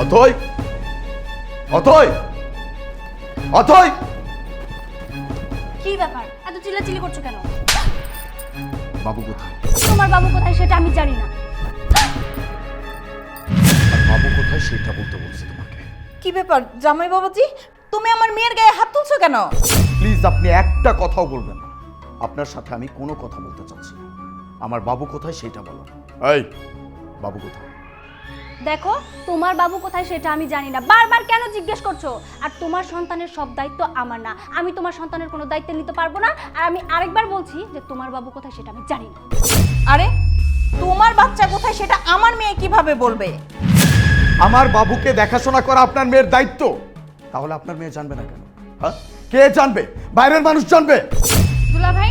অথই, অথই, অথই! কি ব্যাপার, এত চিল্লাচিল্লি করছো কেন? বাবু কোথায়? তোমার বাবু কোথায় সেটা আমি জানি না। আর বাবু কোথায় সেটা বলতে বলছি তোমাকে। কি ব্যাপার জামাই বাবাজি, তুমি আমার মেয়ের গায়ে হাত তুলছো কেন? প্লিজ আপনি একটা কথাও বলবেন না। আপনার সাথে আমি কোনো কথা বলতে চাচ্ছি না। আমার বাবু কোথায় সেটা বলো। এই বাবু কোথায়? দেখো, তোমার বাবু কোথায় সেটা আমি জানি না, বারবার কেন জিজ্ঞেস করছো? আর তোমার সন্তানের সব দায়িত্ব আমার না, আমি তোমার সন্তানের কোনো দায়িত্ব নিতে পারবো না। আর আমি আরেকবার বলছি যে তোমার বাবু কোথায় সেটা আমি জানি না। আরে তোমার বাচ্চা কোথায় সেটা আমার মেয়ে কিভাবে বলবে? আমার বাবুকে দেখাশোনা করা আপনার মেয়ের দায়িত্ব। তাহলে আপনার মেয়ে জানবে না কেন? হ্যাঁ, কে জানবে? বাইরের মানুষ জানবে। দুলা ভাই,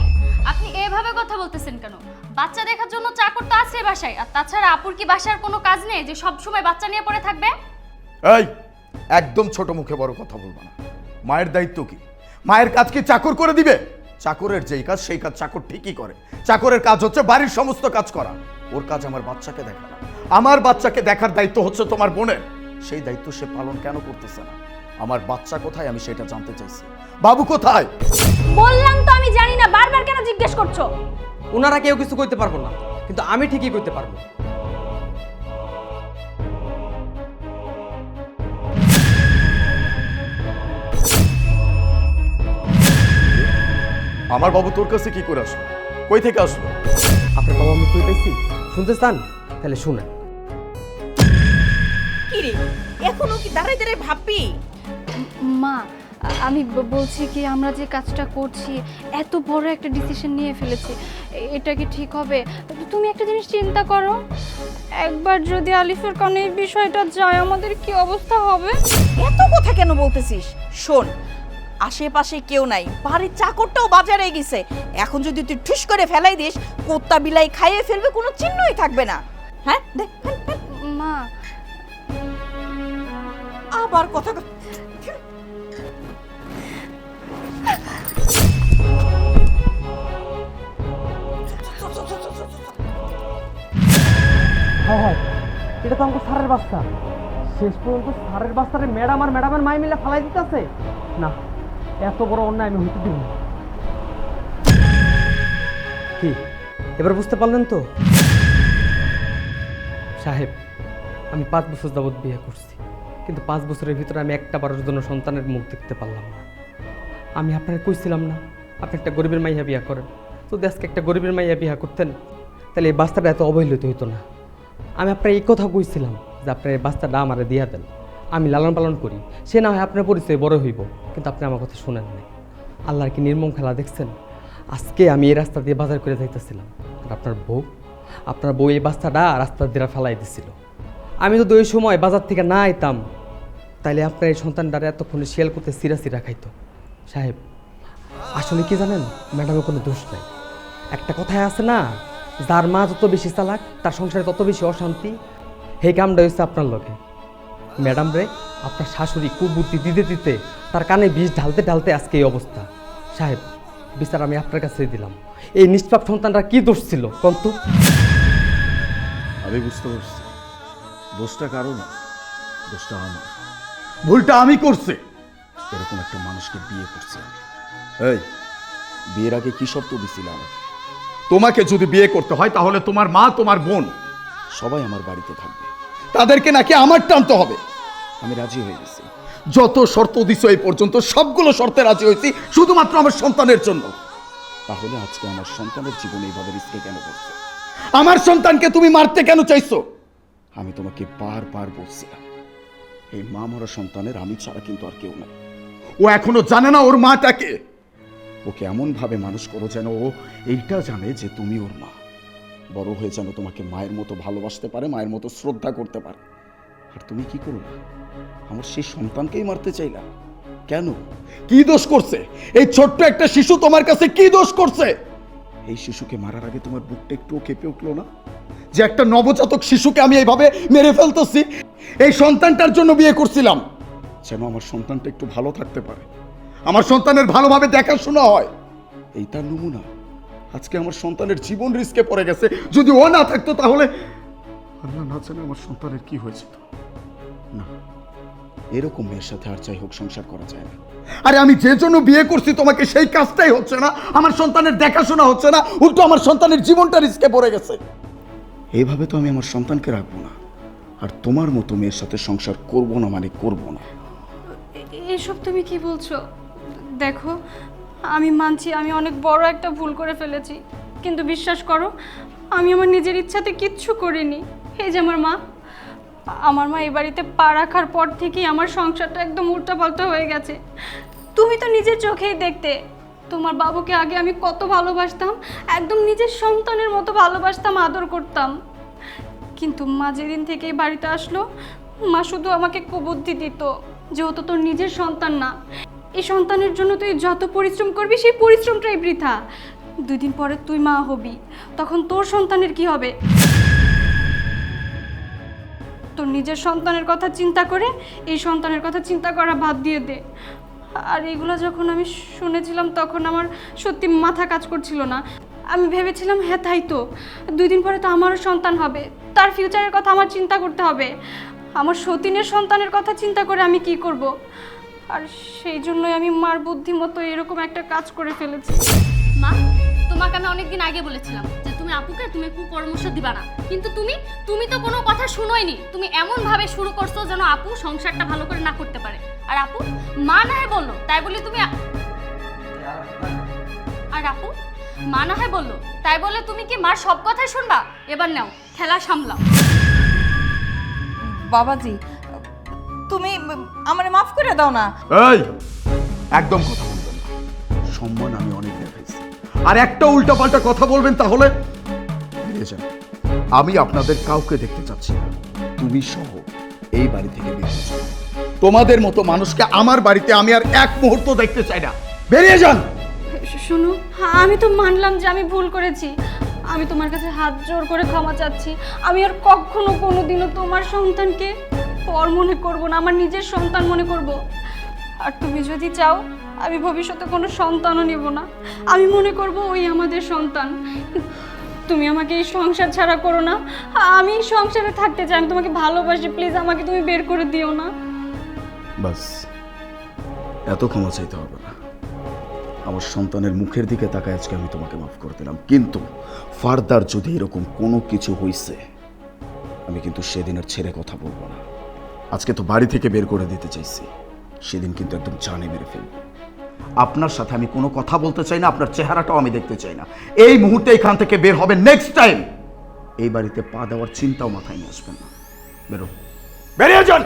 আপনি এভাবে কথা বলতেছেন কেন? বাচ্চা দেখার জন্য চাকর তো আছে বাসায়, আর তাছাড়া আপুর কি বাসার কোনো কাজ নেই যে সব সময় বাচ্চা নিয়ে পড়ে থাকবে? এই একদম ছোট মুখে বড় কথা বলবো না। মায়ের দায়িত্ব কি? মায়ের কাজ কি চাকর করে দিবে? চাকরের যেই কাজ সেই কাজ চাকর ঠিকই করে। চাকরের কাজ হচ্ছে বাড়ির সমস্ত কাজ করা। ওর কাজ আমার বাচ্চাকে দেখা না। আমার বাচ্চাকে দেখার দায়িত্ব হচ্ছে তোমার বোনের। সেই দায়িত্ব সে পালন কেন করতেছে না? আমার বাচ্চা কোথায় আমি সেটা জানতে চাইছি। বাবু কোথায়? বললাম তো আমি জানি না, বারবার কেন জিজ্ঞেস করছো? ওনারা কেউ কিছু করতে পারবো না, কিন্তু আমি ঠিকই করতে পারবো। আমার বাবু তোর কাছে কি করে আসলো? কই থেকে আসলো? আপনার বাবা আমি কই পাইছি শুনতে চান? তাহলে শুনেন। কি রে, এখনো কি দাঁড়াই দাঁড়াই ভাববি? মা, আমি বলছি কি, আমরা যে কাজটা করছি এত বড় একটা ডিসিশন নিয়ে ফেলেছি, এটা কি ঠিক হবে? তুমি একটা জিনিস চিন্তা করো, একবার যদি আলিফের কানে এই বিষয়টা যায় আমাদের কি অবস্থা হবে? এত কথা কেন বলতেছিস? শোন, আশেপাশে কেউ নাই, বাড়ির চাকরটাও বাজারে গেছে। এখন যদি তুই ঠুস করে ফেলাই দিস, কুত্তা বিলাই খাইয়ে ফেলবে, কোনো চিহ্নই থাকবে না। হ্যাঁ দেখ, মা, আবার কথা হ্যাঁ হ্যাঁ, এটা তো আমাকে স্যারের বাচ্চা। শেষ পর্যন্ত স্যারের বাচ্চারে ম্যাডাম আর ম্যাডামের মাই মিলে ফালাই দিতেছে। না, এত বড় অন্যায় আমি হইতে দিব না। কি এবার বুঝতে পারলেন তো সাহেব? আমি 5 বছর যাবৎ বিয়ে করছি, কিন্তু 5 বছরের ভিতরে আমি একটা বারের জন্য সন্তানের মুখ দেখতে পারলাম না। আমি আপনাকে কইছিলাম না আপনি একটা গরিবের মাইয়া বিয়া করেন? যদি আজকে একটা গরিবের মাইয়া বিয়া করতেন তাহলে এই বাচ্চাটা এত অবহেলিত হইতো না। আমি আপনার এই কথা কইছিলাম যে আপনার এই বাচ্চাটা আমারে দিয়া দেন, আমি লালন পালন করি, সে না হয় আপনার পরিচয় বড় হইব। কিন্তু আপনি আমার কথা শোনেন নাই। আল্লাহর কি নির্মম খেলা দেখছেন? আজকে আমি এই রাস্তা দিয়ে বাজার করে যাইতেছিলাম, আর আপনার বউ এই বাচ্চাটা রাস্তা দিয়ে ফেলাই দিছিল। আমি যদি ওই সময় বাজার থেকে না আইতাম তাইলে আপনার এই সন্তানটারে এতক্ষণে শিয়াল করতে সিরা খাইতো। সাহেব, আসলে কি জানেন, ম্যাডামের কোনো দোষ নাই। একটা কথায় আছে না, যার মা যত বেশি চালাক তার সংসারে তত বেশি অশান্তি। এই কামটা হচ্ছে আপনার লোকে। ম্যাডাম রে আপনার শাশুড়ি কুবুদ্ধি দিতে দিতে তার কানে বিষ ঢালতে ঢালতে আজকে এই অবস্থা। সাহেব, বিচার আমি আপনার কাছেই দিলাম। এই নিষ্পাপ সন্তানরা কি দোষ ছিল কন্তু? আমি বুঝতে পারছি, দোষটা কারো না, দোষটা আমার। ভুলটা আমি করছি। এরকম একটা মানুষকে বিয়ে করছি আমি। এই বিয়ের আগে কি শর্ত দিছিলাম? তোমাকে যদি বিয়ে করতে হয় তাহলে তোমার মা, তোমার বোন সবাই আমার বাড়িতে থাকবে, তাদেরকে নাকি আমার টানতে হবে। আমি রাজি হয়ে গেছি। যত শর্ত দিছো এই পর্যন্ত সবগুলো শর্তে রাজি হয়েছি শুধুমাত্র আমার সন্তানের জন্য। তাহলে আজকে আমার সন্তানের জীবন এইভাবে রিস্কে কেন করছো? আমার সন্তানকে তুমি মারতে কেন চাইছো? আমি তোমাকে বারবার বলছিলাম, এই মা মরা সন্তানের আমি ছাড়া কিন্তু আর কেউ নাই। ও এখনো জানে না ওর মাটাকে। ওকে এমন ভাবে মানুষ করো যেন ও এইটা জানে যে তুমি ওর মা। বড় হয়ে যেন তোমাকে মায়ের মতো ভালোবাসতে পারে, মায়ের মতো শ্রদ্ধা করতে পারে। আর তুমি কি করো? আমার সেই সন্তানকেই মারতে চাইলা কেন? কি দোষ করছে এই ছোট্ট একটা শিশু? তোমার কাছে কি দোষ করছে? এই শিশুকে মারার আগে তোমার বুকটা একটু কেঁপে উঠলো না যে একটা নবজাতক শিশুকে আমি এইভাবে মেরে ফেলতেছি? এই সন্তানটার জন্য বিয়ে করছিলাম যেন আমার সন্তানটা একটু ভালো থাকতে পারে, আমার সন্তানের ভালোভাবে দেখাশোনা হয়। এই তার নমুনা। আজকে আমার সন্তানের জীবন রিস্কে পড়ে গেছে। যদি ও না থাকতো তাহলে আল্লাহ না জানে আমার সন্তানের কি হয়েছে। না, এরকম মেয়ের সাথে আর চাই হোক সংসার করা যায় না। আরে আমি যে জন্য বিয়ে করছি তোমাকে সেই কাজটাই হচ্ছে না, আমার সন্তানের দেখাশোনা হচ্ছে না, উল্টো আমার সন্তানের জীবনটা রিস্কে পড়ে গেছে। এইভাবে তো আমি আমার সন্তানকে রাখবো না, আর তোমার মতো মেয়ের সাথে সংসার করব না মানে করব না। এসব তুমি কি বলছো? দেখো, আমি মানছি আমি অনেক বড় একটা ভুল করে ফেলেছি, কিন্তু বিশ্বাস করো আমি আমার নিজের ইচ্ছাতে কিচ্ছু করিনি। এই যে আমার মা এই বাড়িতে পা রাখার পর থেকেই আমার সংসারটা একদম উল্টাপাল্টা হয়ে গেছে। তুমি তো নিজের চোখেই দেখতে তোমার বাবুকে আগে আমি কত ভালোবাসতাম, একদম নিজের সন্তানের মতো ভালোবাসতাম, আদর করতাম। কিন্তু মা যেদিন থেকে এই বাড়িতে আসলো, মা শুধু আমাকে কুবুদ্ধি দিত, যেহেতু তোর নিজের সন্তান না, এই সন্তানের জন্য তুই যত পরিশ্রম করবি সেই পরিশ্রমটাই বৃথা। 2 দিন পরে তুই মা হবি, তখন তোর সন্তানের কি হবে? তোর নিজের সন্তানের কথা চিন্তা করে এই সন্তানের কথা চিন্তা করা বাদ দিয়ে দে। আর এগুলো যখন আমি শুনেছিলাম তখন আমার সত্যি মাথা কাজ করছিল না। আমি ভেবেছিলাম হ্যাঁ তাই তো, 2 দিন পরে তো আমারও সন্তান হবে, তার ফিউচারের কথা আমার চিন্তা করতে হবে। আমার সতীনের সন্তানের কথা চিন্তা করে আমি কি করব? আর সেই জন্যই আমি মার বুদ্ধি মতো এরকম একটা কাজ করে ফেলেছি। মা, তোমাকে আমি অনেকদিন আগে বলেছিলাম যে তুমি আপুকে তুমি পরামর্শ দিবা না, কিন্তু তুমি তো কোনো কথা শুনোইনি। তুমি এমন ভাবে শুরু করছো যেন আপু সংসারটা ভালো করে না করতে পারে। আর আপু মা না হয় বললো তাই বলে তুমি মা না হয় বললো তাই বলে তুমি কি মার সব কথাই শুনবা? এবার নাও, খেলা সামলাও। বাবাজি, তুমি আমারে মাফ করে দাও না। এই একদম কথা বলবেন না, সম্মান আমি অনেক দেখাইছি, আর একটা উল্টাপাল্টা কথা বলবেন তাহলে বেরিয়ে যান। আমি আপনাদের কাউকে দেখতে চাচ্ছি না, তুমি সহ এই বাড়ি থেকে বেরিয়ে যান। তোমাদের মতো মানুষকে আমার বাড়িতে আমি আর এক মুহূর্ত দেখতে চাই না, বেরিয়ে যান। শোনো, আমি তো মানলাম যে আমি ভুল করেছি, আমি তোমার কাছে হাত জোর করে ক্ষমা চাচ্ছি। আমি আর কখনো কোনোদিনও তোমার সন্তানকে পর মনে করব না, আমার নিজের সন্তান মনে করব। আর তুমি যদি চাও আমি ভবিষ্যতে কোনো সন্তানও নেব না, আমি মনে করব ওই আমাদের সন্তান। তুমি আমাকে এই সংসার ছাড়া করো না, আমি এই সংসারে থাকতে চাই, আমি তোমাকে ভালোবাসি, প্লিজ আমাকে তুমি বের করে দিও না। বাস, এত ক্ষমা চাইতে হবে না। আমার সন্তানের মুখের দিকে তাকায় আজকে আমি তোমাকে মাফ করে দিলাম, কিন্তু ফার্দার যদি এরকম কোনো কিছু হইছে আমি কিন্তু সেদিনের ছেড়ে কথা বলবো না। আজকে তো বাড়ি থেকে বের করে দিতে চাইছি, সেদিন কিন্তু একদম জানে মেরে ফেলবো। আপনার সাথে আমি কোনো কথা বলতে চাই না, আপনার চেহারাটাও আমি দেখতে চাই না। এই মুহূর্তে এখান থেকে বের হবে, নেক্সট টাইম এই বাড়িতে পা দেওয়ার চিন্তাও মাথায় নিয়ে আসবেন না। বেরো, বেরিয়ে যান।